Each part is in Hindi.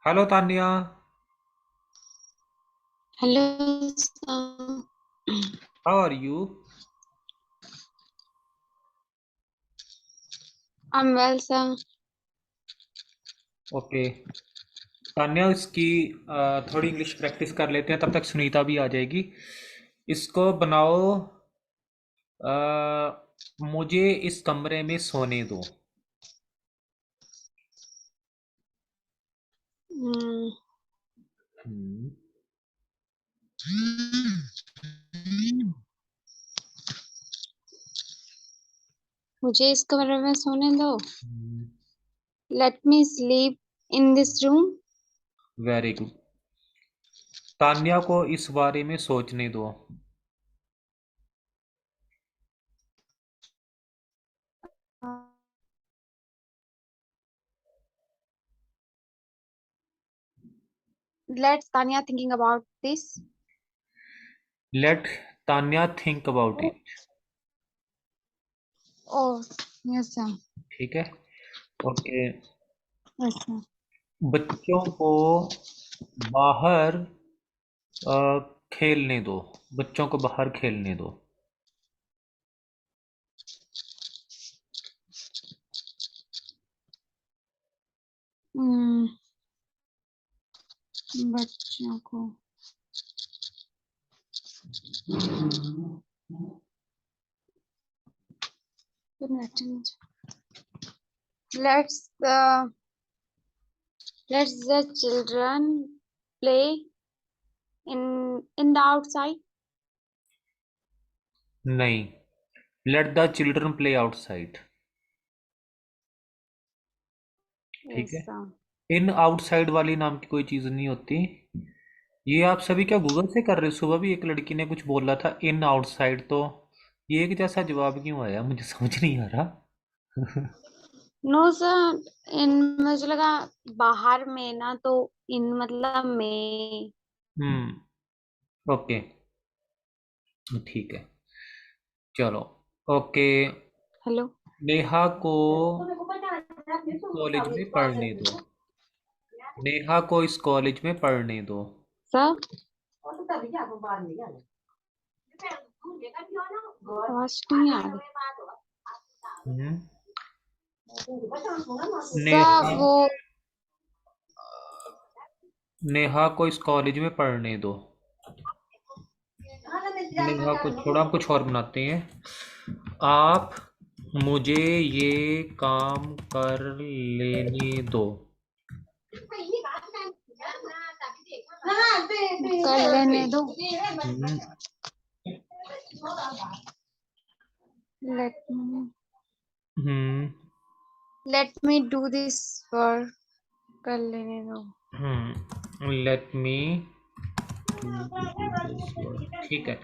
Hello Tanya. Hello, sir. How are you? I'm well, sir. Okay. Tanya, इसकी थोड़ी इंग्लिश प्रैक्टिस कर लेते हैं, तब तक सुनीता भी आ जाएगी। इसको बनाओ। मुझे इस कमरे में सोने दो। हम्म, हम्म। मुझे इस कमरे में सोने दो। हम्म। Let me sleep in this room. Very good. Tanya को इस बारे में सोचने दो। Let Tanya thinking about this. Let Tanya think about it. Oh, yes, sir. ठीक है। ओके। Yes, sir. बच्चों को बाहर अ, खेलने दो। बच्चों को बाहर खेलने दो। हम्म, बच्चों को let's let's the children play in the outside. नहीं, let the children play outside. ठीक है। Yes, sir. इन आउटसाइड वाली नाम की कोई चीज नहीं होती। ये आप सभी क्या गूगल से कर रहे हो? सुबह भी एक लड़की ने कुछ बोला था इन आउटसाइड, तो ये एक जैसा जवाब क्यों आया, मुझे समझ नहीं आ रहा। नो सर, इन मुझे लगा बाहर में ना, तो इन मतलब में। ओके। ठीक है। चलो। ओके। हेलो नेहा को इस कॉलेज में पढ़ने दो। नेहा को इस कॉलेज में पढ़ने दो। सर, आवाज नहीं आ रही। हम्म। सर नेहा वो नेहा को इस कॉलेज में पढ़ने दो। नेहा को छोड़ा, हम कुछ और बनाते हैं। आप मुझे ये काम कर लेने दो। कर लेने दो। Hmm. Let me hmm. Let me do this work. कर लेने दो। Let me do this work. ठीक है।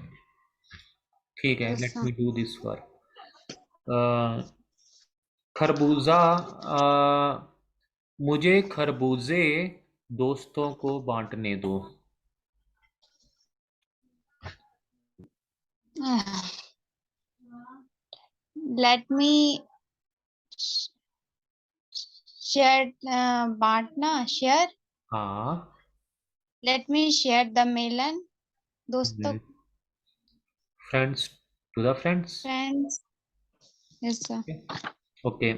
ठीक है, yes let sir. Me do this work. खरबूजा। मुझे खरबूजे दोस्तों को बांटने दो। लेट मी शेयर, बांटना, शेयर। हाँ। Let me share the melon दोस्तों। Friends to the friends. Friends. Yes sir. Okay.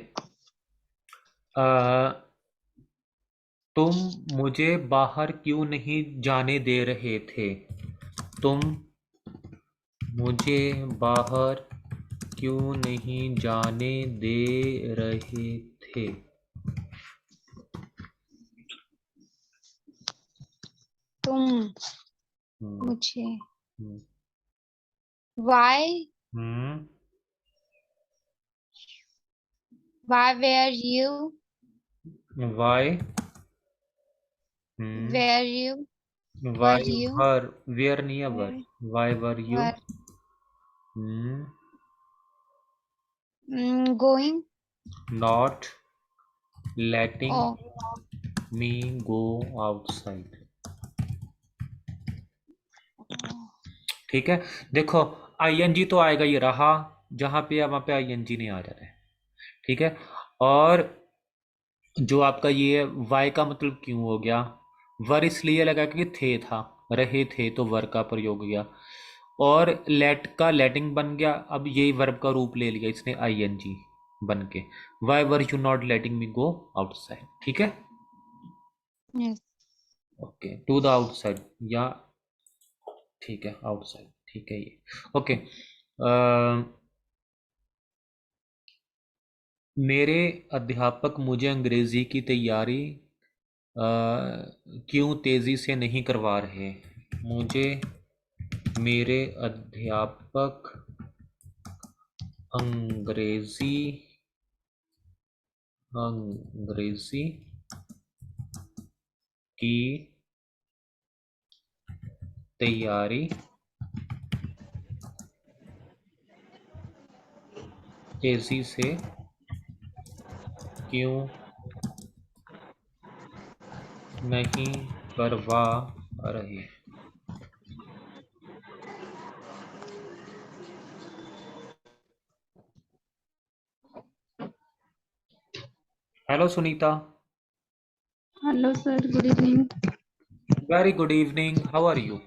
तुम मुझे बाहर क्यों नहीं जाने दे रहे थे? तुम मुझे बाहर क्यों नहीं जाने दे रहे थे? तुम हम्म। मुझे हम्म। Why hmm. Why where you why. Hmm. Where you were why you were. Where नहीं है, were. Why were you. Were hmm. Going. Not letting oh me go outside. ठीक है। देखो, आईएनजी तो आएगा, ये रहा। जहां पे है वहां पे आईएनजी नहीं आ रहा है। ठीक है। और जो आपका ये वाई का मतलब क्यों हो गया, वर इसलिए लगा क्योंकि थे था, रहे थे तो वर का प्रयोग किया। और लेट का लेटिंग बन गया, अब यही वर्ब का रूप ले लिया इसने आईएनजी बन के। Why were you not letting me go outside, ठीक है। Yes. Okay, to the outside, या ठीक है आउटसाइड, ठीक है ये। ओके, मेरे अध्यापक मुझे अंग्रेजी की तैयारी क्यों तेजी से नहीं करवा रहे। मुझे मेरे अध्यापक अंग्रेजी अंग्रेजी की तैयारी तेजी से क्यों नहीं करवा रहे। Hello Sunita. Hello, sir. Good evening. Very good evening, how are you?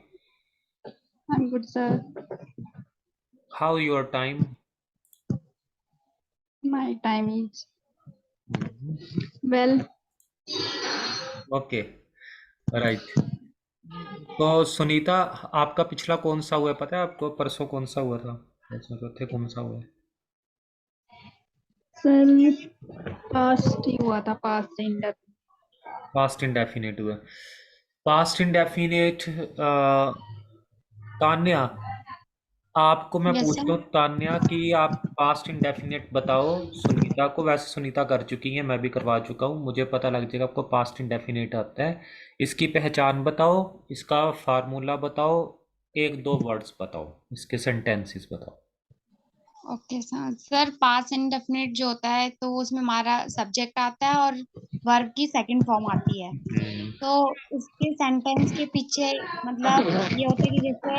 I'm good, sir. How your time? My time is well. Okay, right. तो सुनीता, आपका पिछला कौन सा हुआ है पता है आपको? परसों कौन सा हुआ था? परसों चौथे कौन सा हुआ है? Sir, past ही हुआ था past indefinite. पास्ट इंडेफिनिट हुआ। पास्ट इंडेफिनिट, तान्या, आपको मैं यस पूछता सर। हूँ तान्या कि आप पास्ट इंडेफिनिट बताओ सुनीता को। वैसे सुनीता कर चुकी है, मैं भी करवा चुका हूँ, मुझे पता लग जाएगा आपको पास्ट इंडेफिनिट आता है। इसकी पहचान बताओ, इसका फार्मूला बताओ, एक दो वर्ड्स बताओ, इसके सेंटेंसेस बताओ। Okay sir. Sir past indefinite जो होता है तो उसमें हमारा सब्जेक्ट आता है और वर्ब की सेकंड फॉर्म आती है। हम्म। तो उसके सेंटेंस के पीछे मतलब ये होता है कि जैसे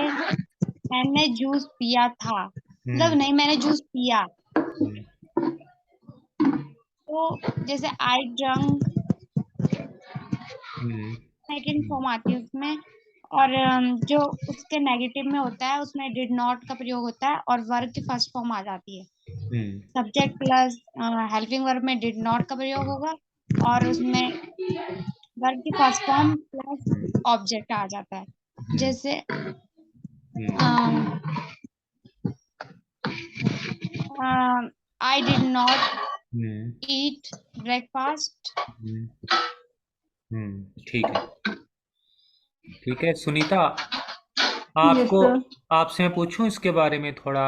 मैंने जूस पिया था, मतलब हम्म। नहीं मैंने जूस पिया, हम्म। तो जैसे आई ड्रंक हम्म। सेकंड फॉर्म आती है उसमें। और जो उसके नेगेटिव में होता है उसमें डिड नॉट का प्रयोग होता है और वर्ब की फर्स्ट फॉर्म आ जाती है। हम्म। सब्जेक्ट प्लस हेल्पिंग वर्ब में डिड नॉट का प्रयोग होगा और उसमें वर्ब की फर्स्ट फॉर्म प्लस ऑब्जेक्ट आ जाता है। हम्म। जैसे हम्म। I did not hmm. Eat breakfast. हम्म। ठीक है, ठीक है सुनीता। Yes, आपको, sir. आपसे मैं पूछूं इसके बारे में थोड़ा,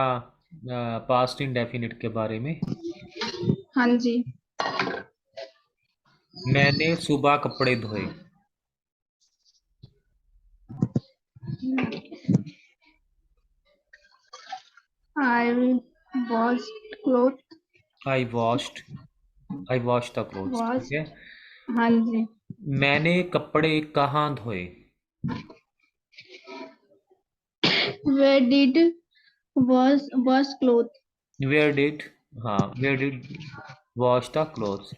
पास्ट इंडेफिनिट के बारे में। हाँ जी. मैंने सुबह कपड़े धोए। I washed clothes. I washed, I wash the clothes, ठीक Washed. है। हाँ जी. मैंने कपड़े कहाँ धोए? Where did wash clothes? Where did, हाँ where did wash the clothes.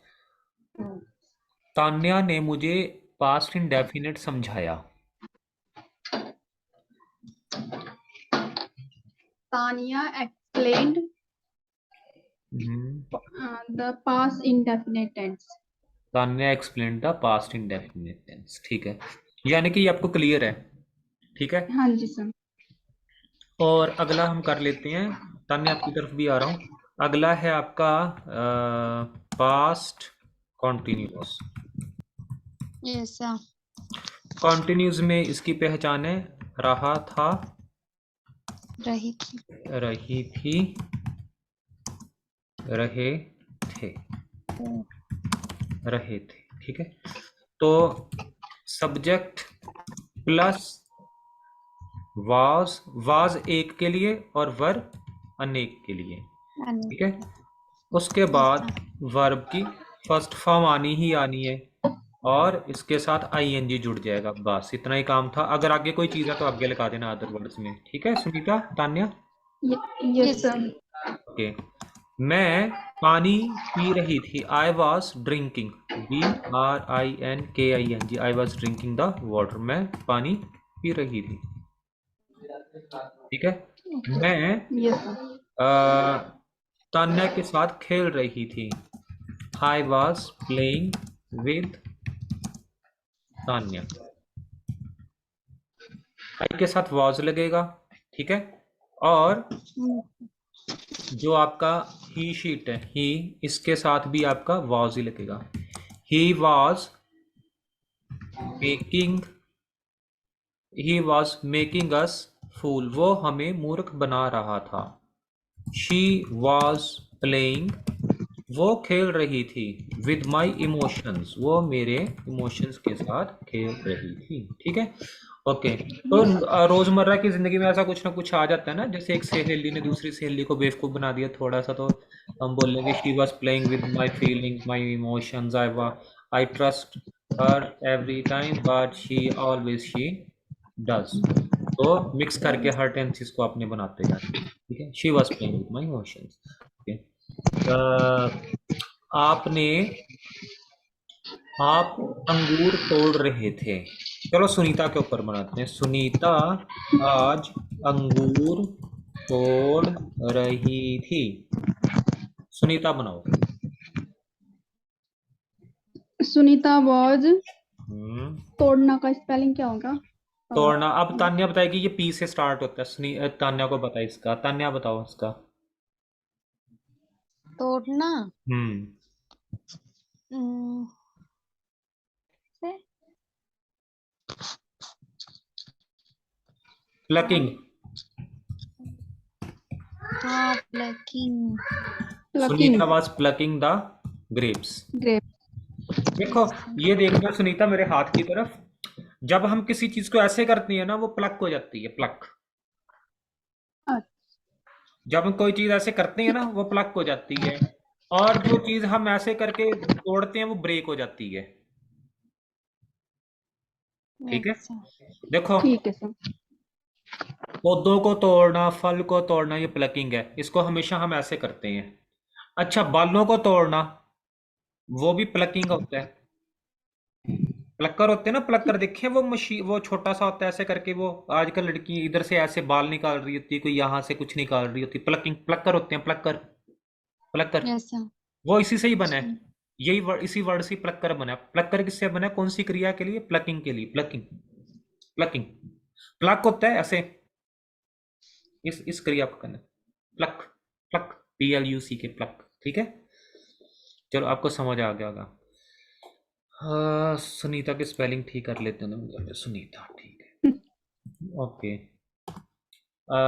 Tanya ने मुझे पास्ट इंडेफिनिट समझाया। Tanya explained हम्म, the past indefinite tense. Tanya explain the past indefinite tense, ठीक है। यानी कि ये आपको क्लियर है, ठीक है। हाँ जी सर. और अगला हम कर लेते हैं, तान्या आपकी तरफ भी आ रहा हूँ। अगला है आपका past continuous. Yes sir. Continuous में इसकी पहचान है रहा था, रही थी। रही थी, रहे थे, रहे थे, ठीक है। तो सब्जेक्ट प्लस वाज एक के लिए और वर्ब अनेक के लिए, ठीक है। उसके यस बाद सर। वर्ब की फर्स्ट फॉर्म आनी ही आनी है और इसके साथ आईएनजी जुड़ जाएगा, बस इतना ही काम था। अगर आगे कोई चीज़ है तो आगे लगा देना अदर वर्ड्स में, ठीक है Sunita Tanya. Yes yes sir. Okay, मैं पानी पी रही थी, I was drinking. DRINKING, I was drinking the water, मैं पानी पी रही थी। ठीक है। मैं Yes, sir. तान्या के साथ खेल रही थी। I was playing with Tanya. I के साथ वॉज लगेगा, ठीक है। और जो आपका ही शीट है, ही, इसके साथ भी आपका वॉज ही लगेगा। He was making, he was making us fool, वो हमें मूर्ख बना रहा था। शी वॉज प्लेइंग, वो खेल रही थी। विद माई इमोशंस, वो मेरे इमोशंस के साथ खेल रही थी। ठीक है, ओके। तो रोजमर्रा की जिंदगी में ऐसा कुछ ना कुछ आ जाता है ना, जैसे एक सहेली ने दूसरी सहेली को बेवकूफ बना दिया थोड़ा सा, तो हम बोलेंगे she was playing with my feeling, my emotions, I trust her every time but she always she does. तो मिक्स करके हर टेंसेस को आपने बनाते जाना। ठीक है, she was playing with my emotions. Okay. आपने, आप अंगूर तोड़ रहे थे। चलो सुनीता के ऊपर बनाते हैं। सुनीता आज अंगूर तोड़ रही थी। सुनीता बनाओ। Sunita was, हम्म, तोड़ना का स्पेलिंग क्या होगा? तोड़ना। अब तान्या बताएगी, ये पी से स्टार्ट होता है। तान्या को बताए इसका, तान्या बताओ इसका। तोड़ना। हम्म, हम्म, से प्लकिंग। हाँ, plucking. Plucking Sunita was plucking the grapes. grape. देखो, ये देखना सुनीता मेरे हाथ की तरफ। जब हम किसी चीज को ऐसे करते हैं ना, वो प्लक हो जाती है, प्लक। जब हम कोई चीज ऐसे करते हैं ना, वो प्लक हो जाती है। और जो चीज हम ऐसे करके तोड़ते हैं, वो ब्रेक हो जाती है। ठीक है, अच्छा। देखो, ठीक है सर। पौधों को तोड़ना, फल को तोड़ना, ये प्लकिंग है। इसको हमेशा हम ऐसे करते हैं। अच्छा, बालों को तोड़ना, वो भी प्लकिंग होता है। प्लक्कर होते हैं ना, प्लक्कर देखे, वो मशीन, वो छोटा सा होता है ऐसे करके, वो आजकल लड़की इधर से ऐसे बाल निकाल रही होती है, कोई यहाँ से कुछ निकाल रही होती है, प्लकिंग, प्लक्कर होते हैं, प्लक्कर, प्लक्कर। Yes sir. वो इसी से ही बना है। यही वर्ड, इसी वर्ड से प्लक्कर बना है। प्लक्कर किससे बना है, कौन सी क्रिया के लिए? प्लकिंग के लिए, प्लकिंग, प्लकिंग। प्लक होता है ऐसे, इस क्रिया को करना, प्लक, प्लक, PLUC के प्लक। ठीक है, चलो आपको समझ आ गया होगा। हाँ, सुनीता की स्पेलिंग ठीक कर लेते हैं ना, सुनीता, ठीक है, ओके। अ,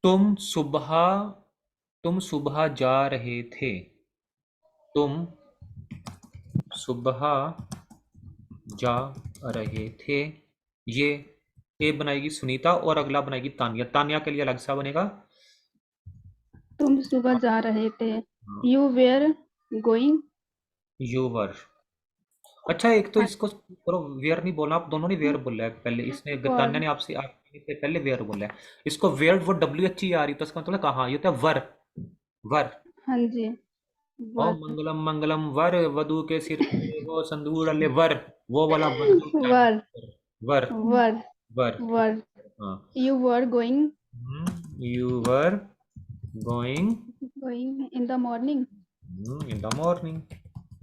तुम सुबह, तुम सुबह जा रहे थे। तुम सुबह जा रहे थे। ये ए बनाएगी सुनीता और अगला बनाएगी तानिया। तानिया के लिए अलग सा बनेगा। तुम सुबह जा रहे थे। You were going. यू वर। अच्छा, एक तो इसको करो, वेयर नहीं बोलना, आप दोनों ने वेयर बोला है पहले। इसने, तान्या Were. ने आपसे आपसे पहले वेयर बोला है। इसको वेयर, वो WH आ रही, तो इसका मतलब कहाँ, ये होता है वर, वर। हाँ जी। ओ Were. मंगलम मंगलम वर, वधु के सिर पे वो संदूर अले वर, वो वाला वर जो होता है, Were. Were, Were. वर, ठीक Were. है, हाँ। You were going. You were going Going in the morning. In the morning.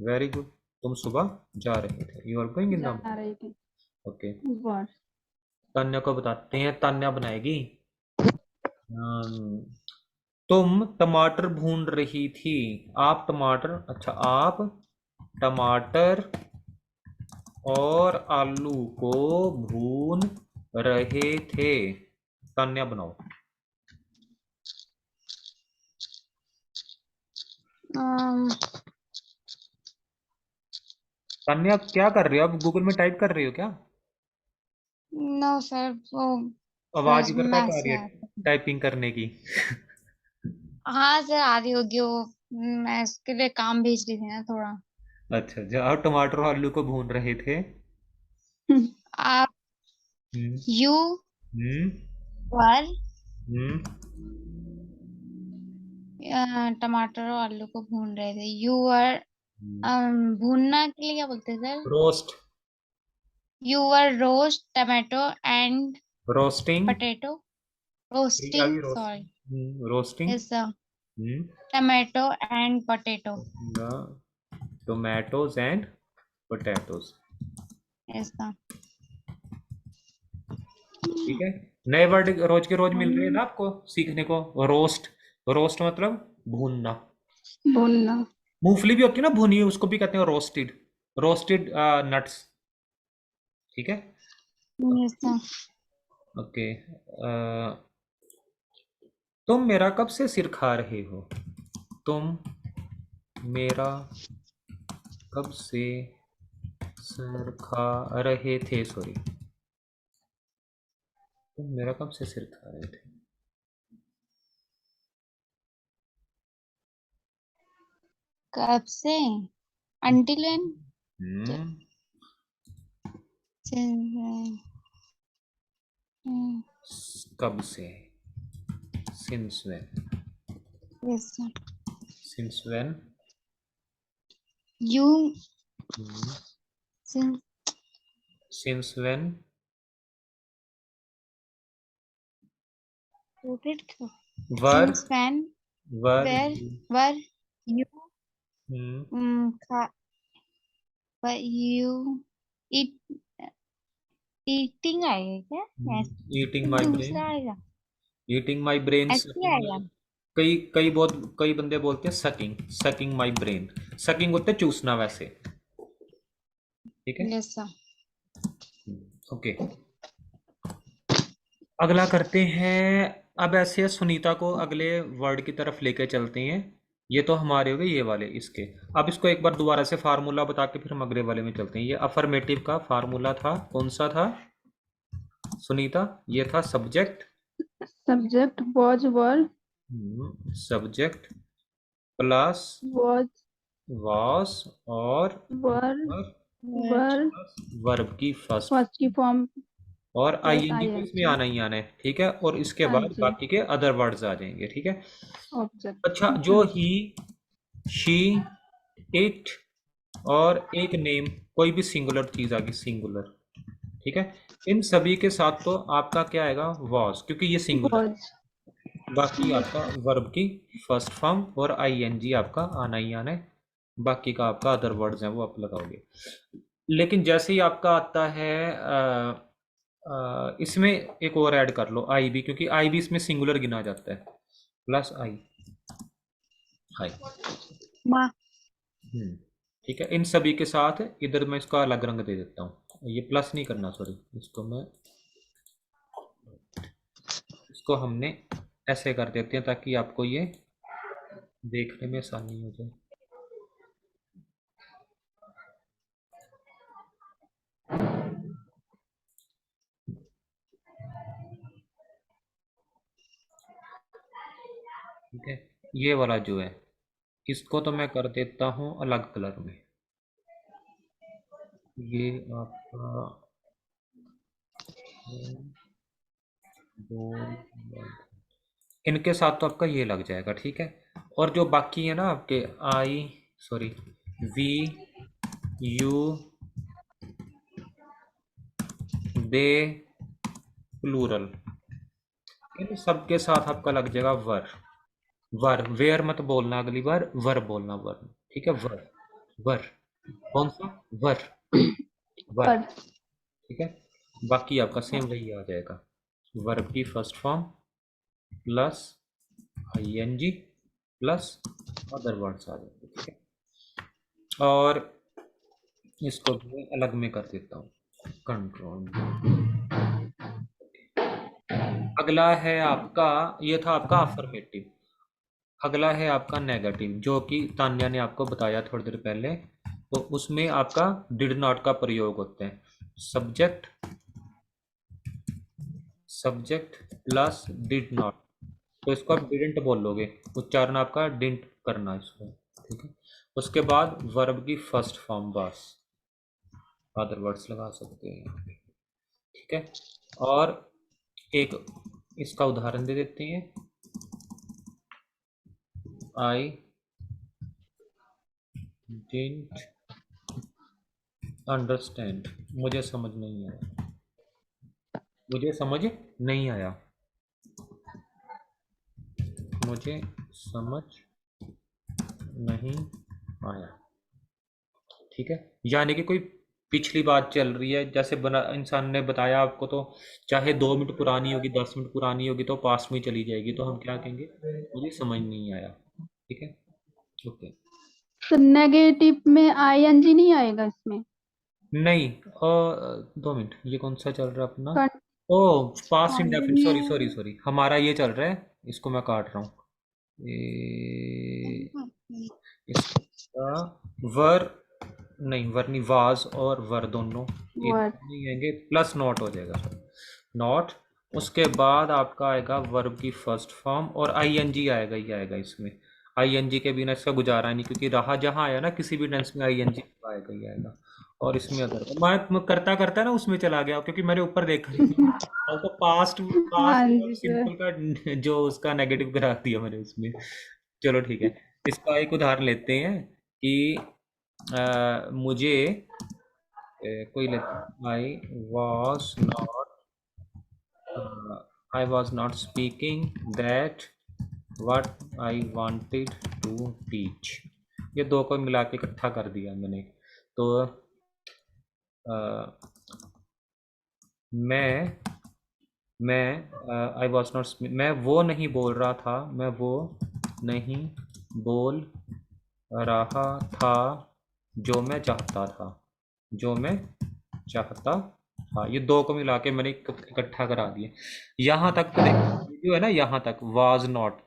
Very good. तुम सुबह जा रहे थे, you are going in the जा मॉर्निंग। रहे थे। Okay, Were. तान्या को बताते हैं, तान्या बनाएगी। तुम टमाटर भून रही थी। आप टमाटर, अच्छा, आप टमाटर और आलू को भून रहे थे। तान्या बनाओ। तान्या क्या कर रहे हो, आप गूगल में टाइप कर रही हो क्या? नो सर, वो आवाज इधर तक आ मैसेज रही आया है था। टाइपिंग करने की। हाँ सर, आ रही होगी वो। मैं इसके लिए काम भेज रही थी ना थोड़ा। अच्छा, जब आप टमाटर और आलू को भून रहे थे। आप, हम्म, यू हम्म, वर, हम्म, टमाटर और आलू को भून रहे थे। यू वर भूनना के लिए क्या बोलते हैं sir? Roast, you were roast tomato and roasting, potato. आ गई roasting, sorry, roast, roasting is tomato and potato. Tomatoes and potatoes. Is ठीक है, नए वर्ड रोज के रोज मिल रहे हैं ना आपको सीखने को। रोस्ट, रोस्ट मतलब भूनना। भूनना। मूंगफली भी होती है ना भुनी हुई, उसको भी कहते हैं रोस्टेड, रोस्टेड नट्स। ठीक है, ओके। तुम मेरा कब से सिर खा रहे हो? तुम मेरा कब से सिर खा रहे थे, सॉरी, तुम मेरा कब से सिर खा रहे थे? कब से? until when? हम्म कब से, since when, Yes, sir. Since when, You since since when, voted were, since when were, were you hmm were you eat eating आएगा क्या? Yes. ईटिंग माई ब्रेन, दूसरा आएगा, ईटिंग माई ब्रेन। ऐसे ही आएगा। कई कई बहुत कई बंदे बोलते हैं sucking, sucking my brain. Sucking होता है चूसना वैसे। ठीक है, Yes, sir. ओके। अगला करते हैं। अब ऐसे सुनीता को अगले वर्ड की तरफ लेके चलते हैं। ये तो हमारे हो गए ये वाले इसके। अब इसको एक बार दोबारा से फार्मूला बता के फिर हम अगले वाले में चलते हैं। ये अफर्मेटिव का फार्मूला था, कौन सा था सुनीता? ये था subject, subject was were subject plus was वास और were were वर्ब की फर्स्ट फर्स्ट की फॉर्म और प्लस आईएनजी तो इसमें ing। आना ही आना है। ठीक है, और इसके हाँ बाद जी, बाकी के अदर वर्ड्स आ जाएंगे। ठीक है, ऑब्जेक्ट। अच्छा, जो ही, शी, इट और एक नेम, कोई भी सिंगुलर चीज आ गई, सिंगुलर। ठीक है, इन सभी के साथ तो आपका क्या आएगा? वॉज, क्योंकि ये सिंगुलर। was बाकी आपका वर्ब की फर्स्ट फॉर्म और आईएनजी आपका आना ही आना है। बाकी का आपका अदर वर्ड्स हैं वो आप लगाओगे। लेकिन जैसे ही आपका आता है इसमें एक और ऐड कर लो, आई भी, क्योंकि आई भी इसमें सिंगुलर गिना जाता है। प्लस आई, हाई। माँ। ठीक है, इन सभी के साथ इधर मैं इसका अलग रंग दे देता हूँ। ये प्लस नहीं करना, सॉरी, इसको मैं, इसको हमने ऐसे कर देते हैं ताकि आपको ये देखने में आसानी हो जाए। ठीक है, ये वाला जो है इसको तो मैं कर देता हूँ अलग कलर में। ये आपका दो, इनके साथ तो आपका ये लग जाएगा। ठीक है, और जो बाकी है ना आपके I, sorry, we, you, they, plural, इन सब के साथ आपका लग जाएगा वर। वर, वेयर मत बोलना अगली बार, वर बोलना, वर। ठीक है, वर, वर, कौन सा? वर, वर। पर ठीक है, बाकी आपका सेम वही आ जाएगा, वर्ब की first form plus ING plus other words आ जाएंगे। ठीक है, और इसको भी मैं अलग में कर देता हूँ, कंट्रोल। अगला है आपका, ये था आपका अफर्मेटिव। अगला है आपका नेगेटिव, जो कि तान्या ने आपको बताया थोड़ी देर पहले। तो उसमें आपका डिड नॉट का प्रयोग होता है। Subject, subject plus did not, तो इसको आप डिडंट बोलोगे, उच्चारण आपका डिंट करना इसको। ठीक है, उसके बाद वर्ब की फर्स्ट फॉर्म बस, अदर वर्ड्स लगा सकते हैं यहाँ पे। ठीक है, और एक इसका उदाहरण दे देते हैं। आई डिडंट अंडरस्टैंड, मुझे समझ नहीं आया, मुझे समझ नहीं आया, मुझे समझ नहीं आया। ठीक है, यानी कि कोई पिछली बात चल रही है, जैसे बना इंसान ने बताया आपको, तो चाहे 2 मिनट पुरानी होगी, 10 मिनट पुरानी होगी, तो पास्ट में चली जाएगी, तो हम क्या कहेंगे, मुझे समझ नहीं आया। ठीक है, ओके। तो नेगेटिव में आईएनजी नहीं आएगा इसमें? नहीं, 2 मिनट, ये कौन सा चल रहा है अपना? कं- ओ, past indefinite, sorry sorry continue. Sorry, हमारा ये चल रहा है, इसको मैं काट रहा हूँ, ये इसका वर, नहीं वर नहीं, वाज और वर दोनों ये वर्ड। नहीं आएंगे, प्लस नॉट हो जाएगा सर, नॉट। उसके बाद आपका आएगा वर्ब की फर्स्ट फॉर्म, और आईएनजी आएगा ही आएगा इसमें, आईएनजी के बिना इसका गुजारा नहीं, क्योंकि रहा जहाँ आया ना, किसी भी टेंस में आईएनजी आएगा ही आएगा। और इसमें अगर मैं करता करता ना उसमें चला गया, क्योंकि मैंने ऊपर देखा नहीं था, और तो पास्ट हाँ पास्ट और जी सर। सिंपल का जो उसका नेगेटिव करा दिया मैंने उसमें। चलो ठीक है, इसका एक उदाहरण लेते हैं कि मुझे कोई ले, I was not I was not speaking that what I wanted to teach, ये दो को मिला के इकट्ठा कर दिया मैंने, तो अ, मैं आई वॉज नॉट, मैं वो नहीं बोल रहा था, मैं वो नहीं बोल रहा था जो मैं चाहता था, जो मैं चाहता था, ये दो को मिला के मैंने इकट्ठा करा दिए। यहाँ तक तो जो है ना, यहाँ तक वाज नॉट,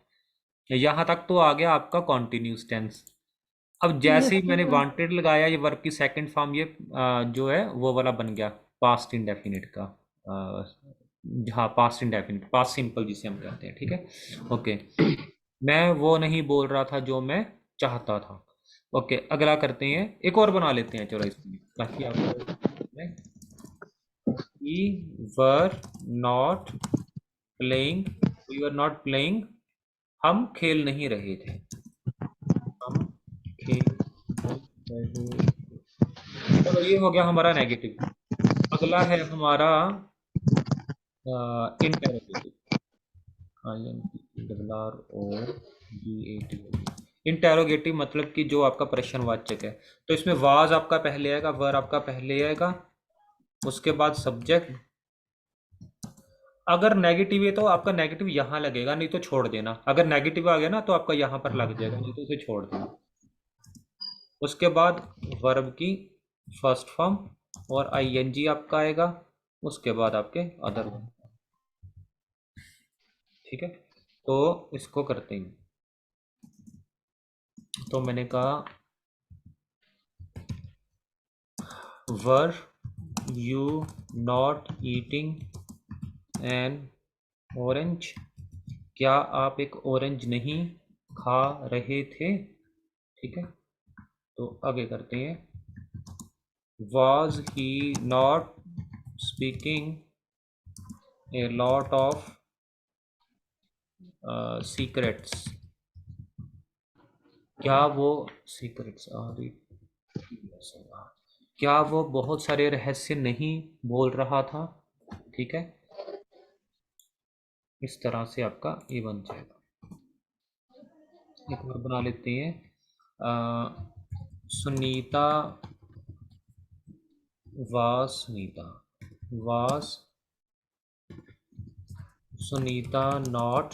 यहाँ तक तो आ गया आपका कॉन्टिन्यूस टेंस। अब जैसे यस ही मैंने सर। वांटेड लगाया, ये वर्ब की सेकंड फॉर्म, ये जो है वो वाला बन गया पास्ट इंडेफिनिट का, हाँ पास्ट इंडेफिनिट, पास्ट सिंपल जिसे हम कहते हैं। ठीक है, ओके। मैं वो नहीं बोल रहा था जो मैं चाहता था। ओके, अगला करते हैं, एक और बना लेते हैं चलो इसमें, ताकि आपको, we were not playing, we were not playing, हम खेल नहीं रहे थे, हम खेल नहीं रहे। चलो ये हो गया हमारा नेगेटिव। अगला है हमारा interrogative, I N T double R O G A T. Interrogative मतलब कि जो आपका प्रश्नवाचक है, तो इसमें वाज आपका पहले आएगा, वर आपका पहले आएगा, उसके बाद सब्जेक्ट। अगर नेगेटिव है तो आपका नेगेटिव यहाँ लगेगा, नहीं तो छोड़ देना, अगर नेगेटिव आ गया ना तो आपका यहाँ पर लग जाएगा, नहीं तो उसे छोड़ देना। उसके बाद वर्ब की फर्स्ट फॉर्म और आईएनजी आपका आएगा, उसके बाद आपके अदर वन। ठीक है, तो इसको करते हैं, तो मैंने कहा वर you not eating N orange, क्या आप एक ऑरेंज नहीं खा रहे थे। ठीक है, तो आगे करते हैं, was he not speaking a lot of secrets, क्या वो सीक्रेट्स, क्या वो बहुत सारे रहस्य नहीं बोल रहा था। ठीक है, इस तरह से आपका ये बन जाएगा। एक और बना लेते हैं, सुनीता सुनीता वास Sunita not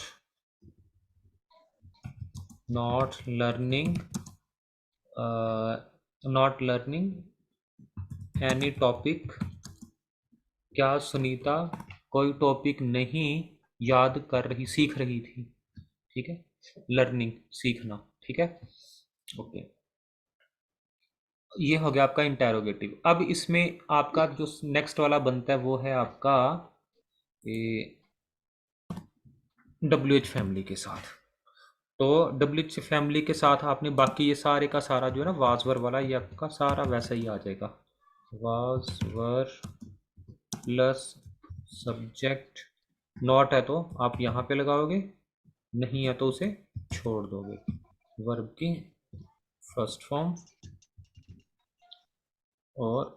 learning not learning any topic, क्या सुनीता कोई टॉपिक नहीं याद कर रही, सीख रही थी। ठीक है, लर्निंग सीखना। ठीक है, ओके, ये हो गया आपका इंटेरोगेटिव। अब इसमें आपका जो नेक्स्ट वाला बनता है वो है आपका डब्ल्यू एच फैमिली के साथ। तो डब्ल्यू एच फैमिली के साथ आपने बाकी ये सारे का सारा जो है ना वाजवर वाला, ये आपका सारा वैसा ही आ जाएगा, वाजवर प्लस सब्जेक्ट। नॉट है तो आप यहाँ पे लगाओगे, नहीं है तो उसे छोड़ दोगे। वर्ब की फर्स्ट फॉर्म और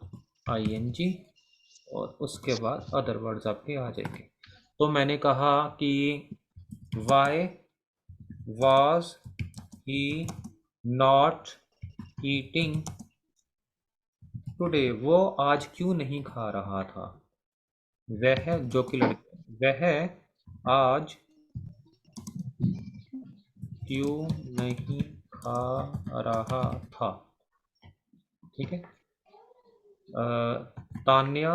आईएनजी और उसके बाद अदर वर्ड्स आपके आ जाएंगे। तो मैंने कहा कि why was he not eating today, वो आज क्यों नहीं खा रहा था। वह, जो कि लड़का, वह आज क्यों नहीं खा रहा था। ठीक है। तान्या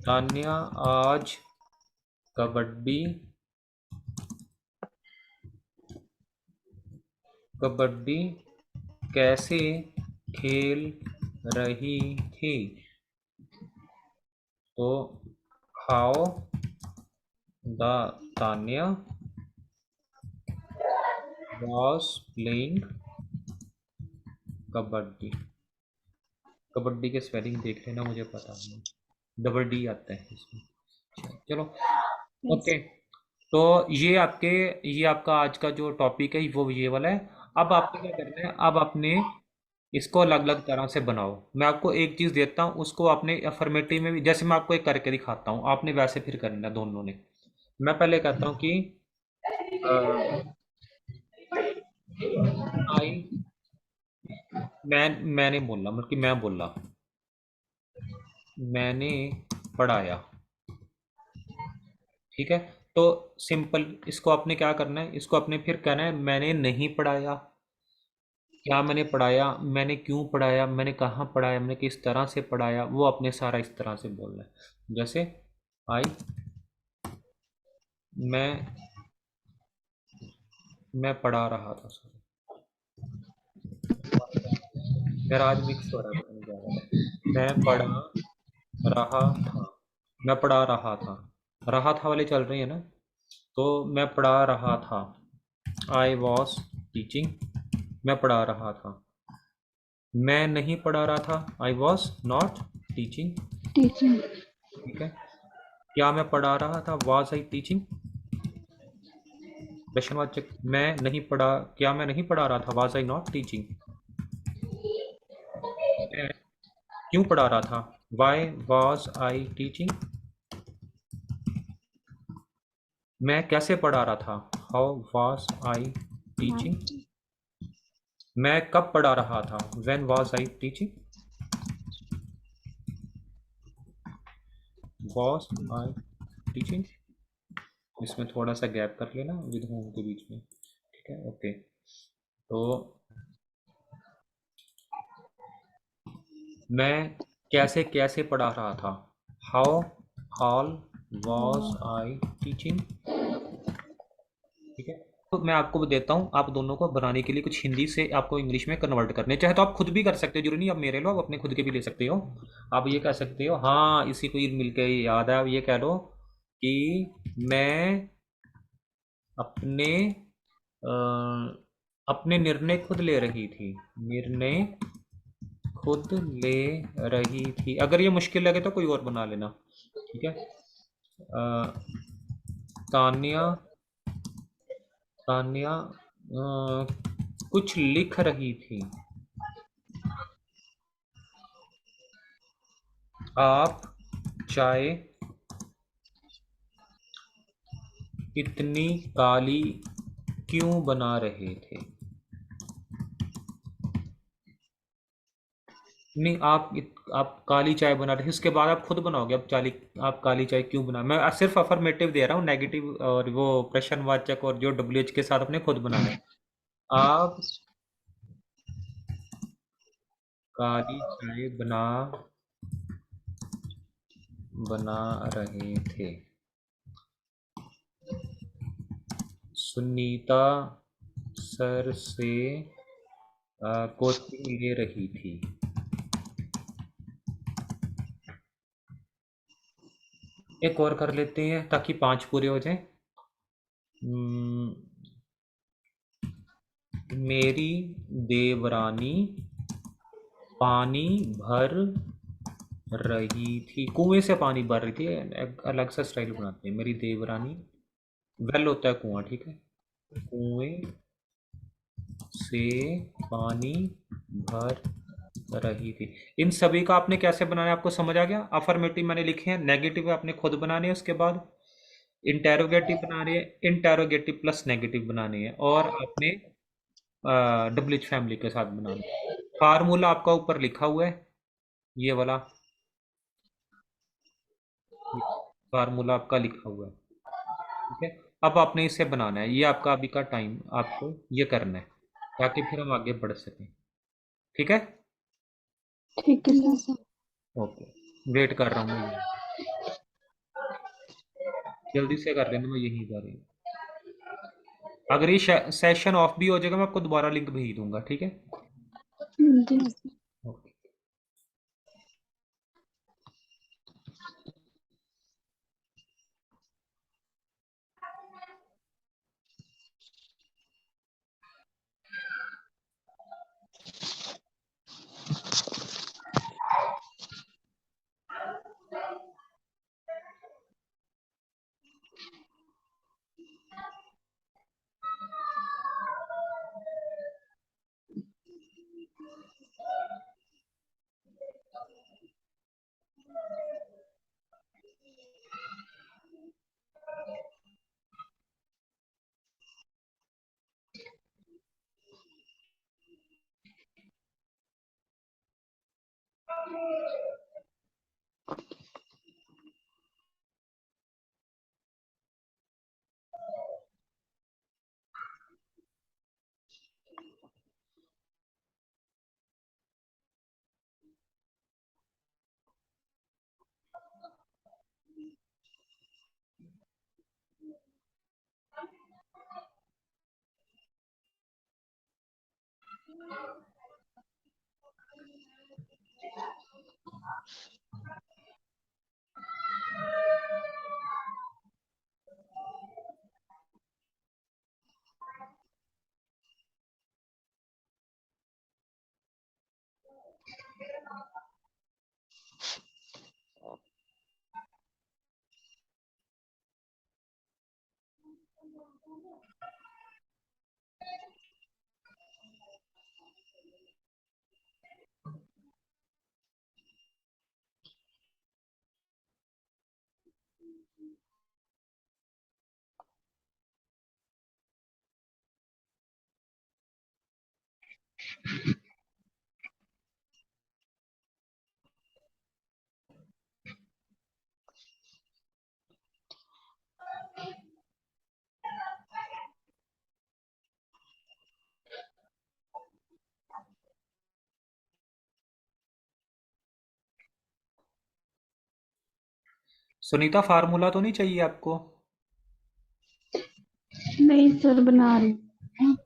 तान्या आज कबड्डी कबड्डी कैसे खेल रही थी। तो how the Tanya was playing kabaddi. Kabaddi के स्पेलिंग देख लेना, मुझे पता नहीं, डबल डी आता है इसमें। चलो Yes. ओके। तो ये आपका आज का जो टॉपिक है वो ये वाला है। अब आपको क्या करना है, अब आपने इसको अलग अलग तरह से बनाओ। मैं आपको एक चीज़ देता हूँ, उसको आपने अफर्मेटिव में भी, जैसे मैं आपको एक करके दिखाता हूँ, आपने वैसे फिर करना है दोनों ने। मैं पहले कहता हूँ कि आई मैंने बोला, मतलब कि मैं बोला, मैंने पढ़ाया। ठीक है। तो सिंपल, इसको आपने क्या करना है, इसको आपने फिर कहना है मैंने नहीं पढ़ाया। क्या मैंने पढ़ाया, मैंने क्यों पढ़ाया, मैंने कहाँ पढ़ाया, मैंने किस तरह से पढ़ाया, वो आपने सारा इस तरह से बोलना है। जैसे आई मैं पढ़ा रहा था। सॉरी, मेरा आज मिक्स हो रहा है, पता नहीं क्या हो रहा है। मैं पढ़ा रहा था, मैं पढ़ा रहा था वाले चल रही है ना। तो मैं पढ़ा रहा था, आई वॉज टीचिंग, मैं पढ़ा रहा था। मैं नहीं पढ़ा रहा था, आई वॉज नॉट टीचिंग। टीचिंग। ठीक है। क्या मैं पढ़ा रहा था, वॉज आई टीचिंग। प्रश्नवाचक, मैं नहीं पढ़ा, क्या मैं नहीं पढ़ा रहा था, वॉज आई नॉट टीचिंग। मैं क्यों पढ़ा रहा था, वाई वॉज आई टीचिंग। मैं कैसे पढ़ा रहा था, हाउ वॉज आई टीचिंग। मैं कब पढ़ा रहा था, when was I teaching. Was I teaching, इसमें थोड़ा सा गैप कर लेना विद होम के बीच में। ठीक है, ओके। तो मैं कैसे कैसे पढ़ा रहा था, how hall was I teaching. ठीक है। तो मैं आपको देता हूँ, आप दोनों को बनाने के लिए कुछ हिंदी से आपको इंग्लिश में कन्वर्ट करने, चाहे तो आप खुद भी कर सकते हो, जरूरी नहीं आप मेरे लो, आप अपने खुद के भी ले सकते हो। आप ये कह सकते हो, हाँ इसी को मिलकर याद है, आप ये कह लो कि मैं अपने अपने निर्णय खुद ले रही थी, निर्णय खुद ले रही थी। अगर ये मुश्किल लगे तो कोई और बना लेना। ठीक है। तान्या तान्या कुछ लिख रही थी। आप चाय इतनी काली क्यों बना रहे थे। नहीं, आप काली चाय बना रहे थे, उसके बाद आप खुद बनाओगे, आप काली चाय क्यों बना। मैं सिर्फ अफर्मेटिव दे रहा हूँ, नेगेटिव और वो प्रश्नवाचक और जो डब्ल्यूएच के साथ अपने खुद बनाना है। आप काली चाय बना रहे थे। सुनीता सर से कोचिंग ले रही थी। एक और कर लेते हैं ताकि 5 पूरे हो जाएं। मेरी देवरानी पानी भर रही थी, कुएं से पानी भर रही थी, एक अलग सा स्टाइल बनाते हैं। मेरी देवरानी, वेल होता है कुआं, ठीक है, कुएं से पानी भर रही थी। इन सभी का आपने कैसे बनाना है आपको समझ आ गया। अफर्मेटिव मैंने लिखे हैं, नेगेटिव आपने खुद बनाने हैं, उसके बाद इंटेरोगेटिव बनानी है, इंटेरोगेटिव प्लस नेगेटिव बनानी है, और आपने डब्लिच फैमिली के साथ बनाना है। फार्मूला आपका ऊपर लिखा हुआ है, ये वाला फार्मूला आपका लिखा हुआ है, ठीक है। अब आपने इसे बनाना है, ये आपका अभी का टाइम आपको ये करना है, ताकि फिर हम आगे बढ़ सकें, ठीक है। ठीक है yes sir. Sir. Okay, wait कर रहा हूँ मैं यहीं। जल्दी से कर लेना, मैं यहीं जा रही हूँ। अगर ये सेशन ऑफ भी हो जाएगा, मैं आपको दोबारा लिंक भेज दूंगा, ठीक है। जी। Yes sir. Okay. Sunita, formula तो नहीं चाहिए आपको? नहीं सर, बना रही हूँ।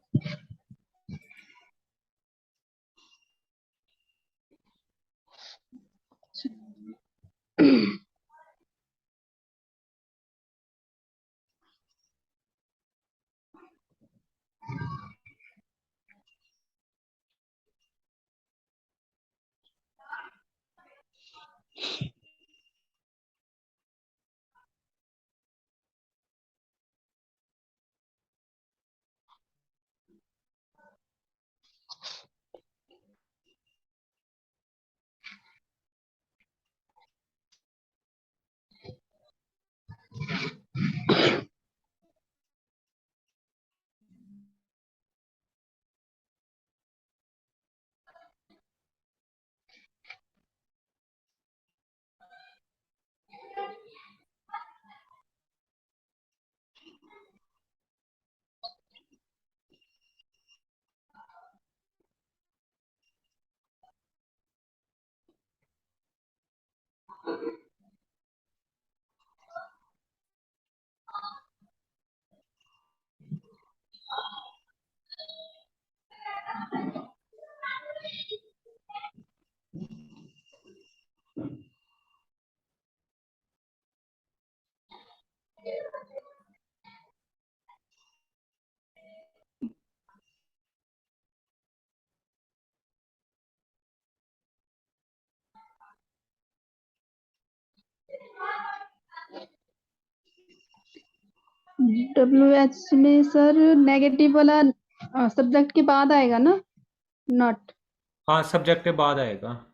WH में सर नेगेटिव वाला सब्जेक्ट के बाद आएगा ना, नॉट। हाँ, सब्जेक्ट के बाद आएगा।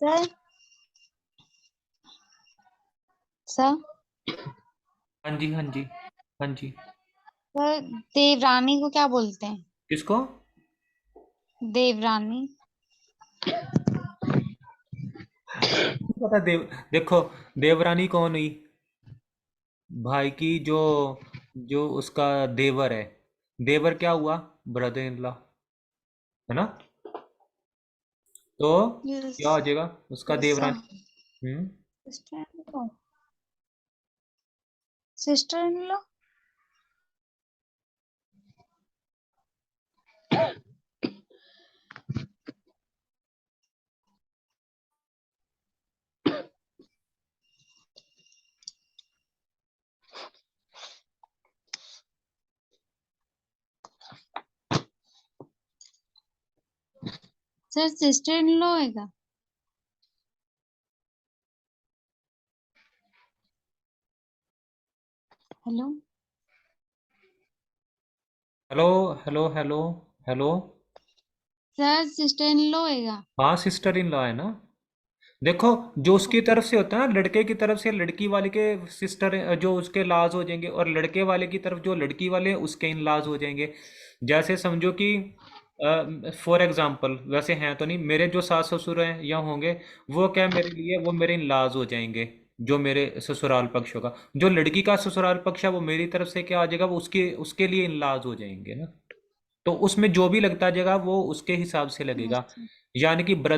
सर सर हाँ जी, हाँ जी, हाँ जी। सर देवरानी को क्या बोलते हैं? किसको? देवरानी। पता देखो, देवरानी कौन हुई? भाई की जो जो उसका देवर है। देवर क्या हुआ? ब्रदर इन लॉ, है ना? तो यस। क्या हो जाएगा उसका यस सर। देवरानी? हम्म। Sister in law. Sister in law. Sir sister in law होएगा। Hello. Hello, hello, hello, hello. Sir sister in law होएगा। हाँ, सिस्टर इन लॉ है ना। देखो, जो उसकी ओके। तरफ से होता है ना, लड़के की तरफ से लड़की वाले के सिस्टर जो उसके लाज हो जाएंगे, और लड़के वाले की तरफ जो लड़की वाले उसके इन लाज हो जाएंगे। जैसे समझो कि फॉर एग्जाम्पल, वैसे हैं तो नहीं, मेरे जो सास ससुर हैं या होंगे, वो क्या मेरे लिए, वो मेरे इन लाज हो जाएंगे। जो मेरे ससुराल पक्ष होगा, जो लड़की का ससुराल पक्ष है, वो मेरी तरफ से क्या आ जाएगा, वो उसके उसके लिए इन लाज हो जाएंगे ना। तो उसमें जो भी लगता जाएगा वो उसके हिसाब से लगेगा। अच्छा। यानी कि